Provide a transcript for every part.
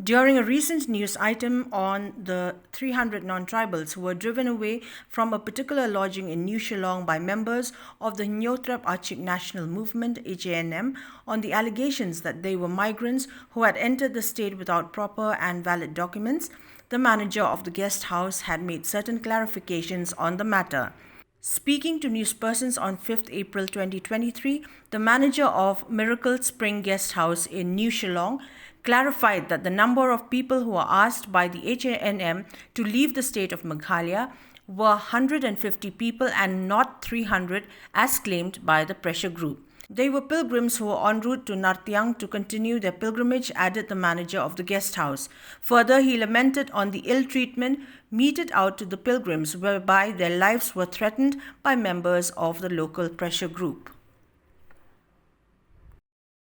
During a recent news item on the 300 non-tribals who were driven away from a particular lodging in New Shillong by members of the Nyotrap Achik National Movement (HANM) on the allegations that they were migrants who had entered the state without proper and valid documents, the manager of the guest house had made certain clarifications on the matter. Speaking to newspersons on 5th April 2023, the manager of Miracle Spring Guest House in New Shillong clarified that the number of people who were asked by the HANM to leave the state of Meghalaya were 150 people and not 300 as claimed by the pressure group. They were pilgrims who were en route to Nartiang to continue their pilgrimage, added the manager of the guest house. Further, he lamented on the ill treatment meted out to the pilgrims, whereby their lives were threatened by members of the local pressure group.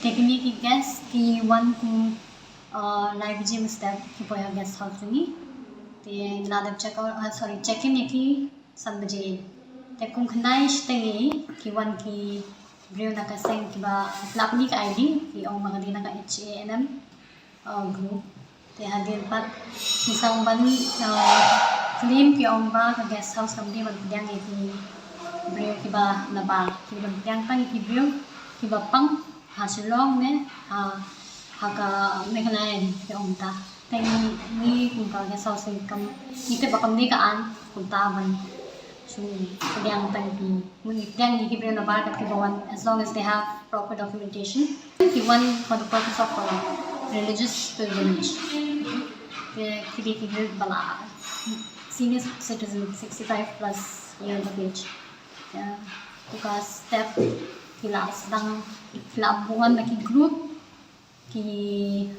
Technique guest the one who live gym step ki poya guest house ni te nadam check out check in ki sambaje te kung khnai shtengi ki one ki Brio nakaseng kiba lapni ka ID ki ong mga dina ka HANM group te hadin pat isang ban claim ki ong ba ka guest house kamdi magpidyang ki Brio kiba naba ki magpidyang pang ki Brio kiba pang hasilong ne ha ka Meghalaya ki ong ta tengi ni kung ka guest house kam ite ba kamdi ka an kung ta ban so yang tangki yang ni kibyo na barkat kibawan as long as they have proper documentation kiwan for the purpose of religious pilgrimage the kibyo bala senior citizen 65 plus years of age tuka step kila sedang kelabuan bagi group ki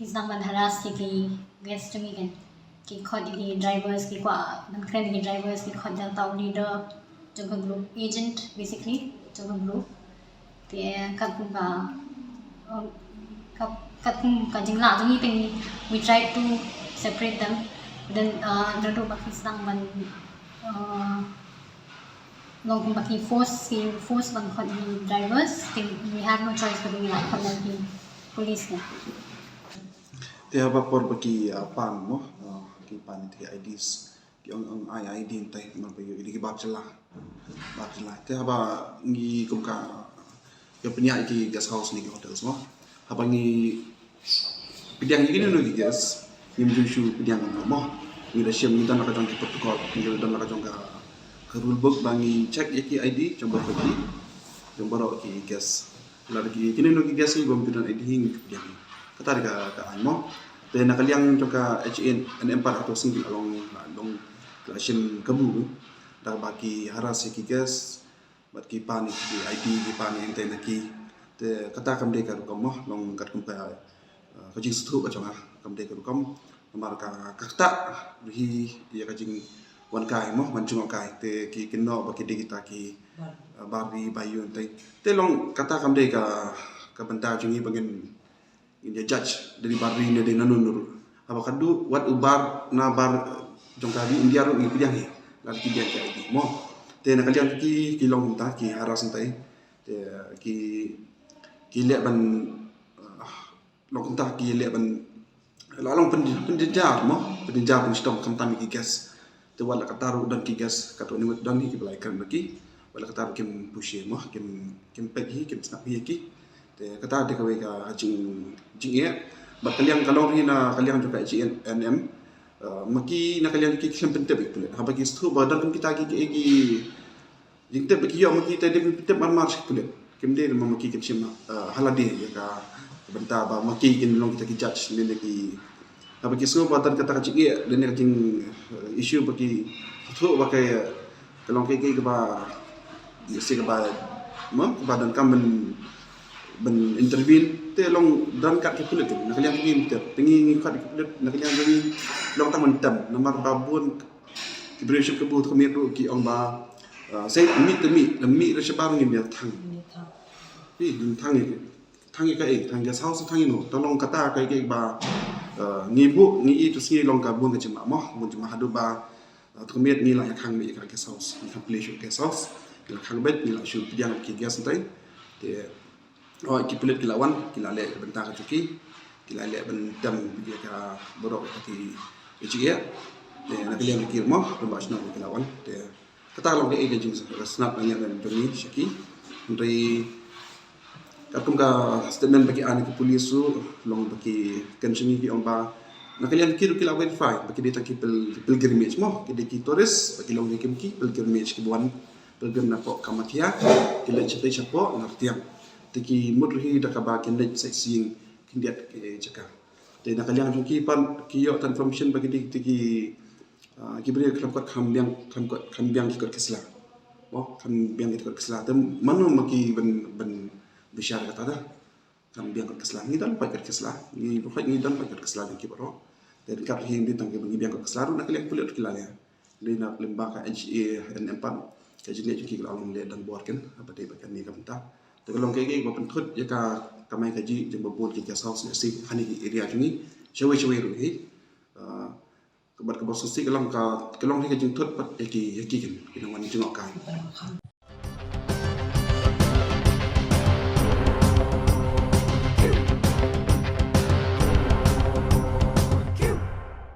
sedang menharas ki guest to me kan ki khod ki drivers ki kwa dan ki drivers ki khod dal taw leader jong group agent basically jong group te kat pun ka jingla jong ni we tried to separate them then do baki sang ban long kung baki force ban khod ki drivers we have no choice but we like khod ki police na te haba por baki pan mo ki pan ti IDs ki ang ID tai man pa yung bab chala te haba ngi kum ka yo penya ki guest house ni hotels mo haba ngi pidyang ni no ki guest ni mu shu pidyang mo ni da shem ni dan ka jong ki protocol ni dan ka jong ka rule book bangi check ki ID jong ba ki jong baro ki guest la ki no ki guest ni bom pidan ID hing pidyang kata ka mo then nakaliang joka HANM par atau single along klasyen kabu da baki haras ki gas bat ki pani ki ID ki pani ente naki te kata kam de ka kom long kat kum ka jing stu ka jonga kam de ka kom mar ka kata hi ya ka jing wan kai mo man chung kai te ki kinno ba ki de kita ki bari bayu te long kata kam de ka benta jungi bagin dia judge dari bari ni de nanunur apa kadu wat ubar na bar jongkari india ro ngi pidyang la ki dia ki mo te na kalian ki long ta ki haras ntai te ki le ban long ta ki le ban la long pendijar pun stong kam tam ki gas te wala kataru dan ki gas kato ni dan ki belai kan ki wala kataru kim pushe mo kim pegi kim snap ki kata de kawe ka jing ye bat kalian kalau ri na kalian juga HANM maki na kalian ki sem pentep pule ha bagi stu badan kita ki jing te bagi yo maki te de pentep mar pule kim de maki ki sem halade ya ka benta ba maki kin long kita ki judge le ki ha bagi stu badan kata ka ye le ne jing issue bagi tu bakai kalau ki ba si ka ba mo badan kam ben intervene te long dan kat ki pulet nak kalian pergi te pengi kat ki pulet nak kalian pergi long taman tam nomor babun ki berish ke bu kemir ru ki ong ba sai mi re shaba ngi ya thang thang ka thang ga sao thang no to long kata ka ba ngi bu ngi to si long ka bun ka chima mo bun chima hadu ba to kemir ni la khang mi ka sao ni ka place ka sao la khang bet ni la shu piang ki gas tai te ki pulit kilawan kilale benta ka tuki Kila lihat bendam dia ka borok pati ejia. Dia nak lihat kiri mah lembas nak kilawan. Dia kata long ke jing snap nanya dan Tony Shaki. Dari katum ka statement bagi anak ke polis tu long bagi kencengi ki omba nak lihat kiri kila verify bagi dia tak pilgrimage mah kita ki tourist bagi long ke ki pilgrimage ki buan pilgrim nak kamatia kila cetai chapo ngartiam tiki mudri dah kaba kenda sightseeing kindiat ke cakap dan nak lihat ki pan ki yo information bagi tiki kibri kelab kambiang ki kesla kambiang ki kesla tem manu maki ben bisyar kata dah kambiang ki kesla ni dan pakai kesla ni bukan ni dan pakai kesla ki baro dan kap hindi tang ki biang ki kesla nak lihat kulit kilanya ni nak lembaga HA dan empat kajian ki kalau le dan buat kan apa dia bagian ni kamta terlong kege ko pentut ya ka kamai kaji jeng bobol ki house ni si hani area ni chewe ruhi kebat ke bos si kelong ni ke jeng tut pat ki kan kinang wan jengok kan